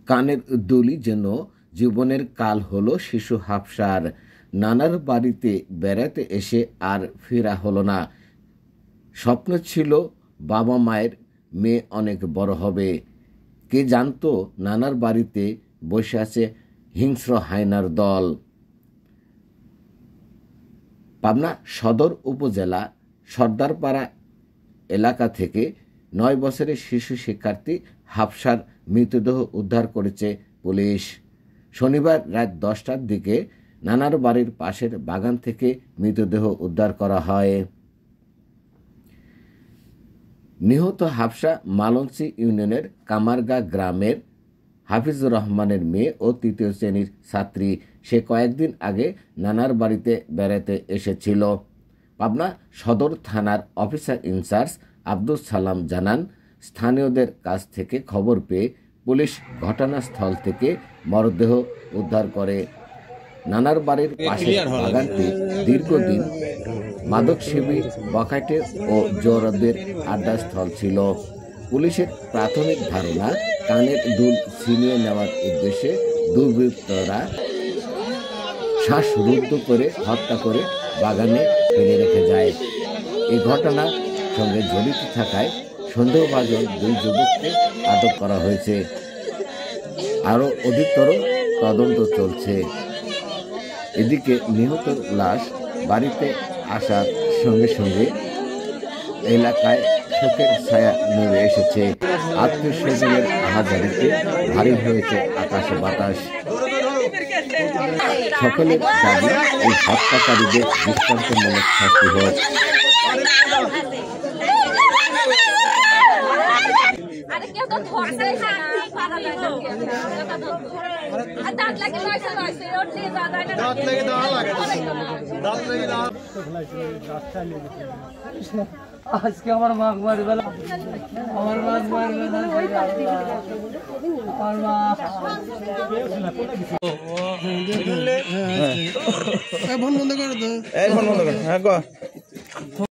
কানের দুলি যেন জীবনের কাল হলো শিশু হাফসার। নানার বাড়িতে বেড়াতে এসে আর ফেরা হলো না। স্বপ্ন ছিল বাবা মায়ের মেয়ে অনেক বড় হবে। কে জানতো নানার বাড়িতে বসে আছে হিংস্র হায়নার দল। পাবনা সদর উপজেলা সর্দারপাড়া এলাকা থেকে 9 বছরের শিশু শিক্ষার্থী হাফসার মৃতদেহ উদ্ধার করেছে পুলিশ। শনিবার রাত 10টার দিকে নানার বাড়ির পাশের বাগান থেকে মৃতদেহ উদ্ধার করা হয়। নিহত হাফসা মালঞ্চি ইউনিয়নের কামারগা গ্রামের হাফিজুর রহমানের মেয়ে ও 3য় শ্রেণীর ছাত্রী। সে কয়েকদিন আগে নানার বাড়িতে বেড়াতে এসেছিল। পাবনা সদর থানার অফিসার ইনচার্জ আব্দুল সালাম জানান, স্থানীয়দের কাছ থেকে খবর পেয়ে পুলিশ ঘটনাস্থল থেকে মরদেহ উদ্ধার করে। নানার বাড়ির পাশে বাগানটি দীর্ঘদিন মাদকসেবী বখাটে ও জোরদের আড্ডাস্থল ছিল। পুলিশের প্রাথমিক ধারণা, কানের দুল ছিনিয়ে নেওয়ার উদ্দেশ্যে দুর্বৃত্তরা শ্বাসরুদ্ধ করে হত্যা করে বাগানে ফেলে রেখে যায়। এই ঘটনার সঙ্গে জড়িত থাকায় সন্দেহভাজন 2 যুবককে আটক করা হয়েছে। আরও অধিকতর তদন্ত চলছে। এদিকে নিহত লাশ বাড়িতে আসার সঙ্গে সঙ্গে এলাকায় শোকের ছায়া নেমে এসেছে। আত্মীয়-স্বজনের আহাজারিতে ভারী হয়েছে আকাশ বাতাস। সকলের দাবি এই হত্যাকারীদের দৃষ্টান্তমূলক শাস্তি হোক। আজকে আমার মা মারবে, আমার মা মারবে না, আমার মা ফোন বন্ধ করে তো, ফোন বন্ধ কর। হ্যাঁ।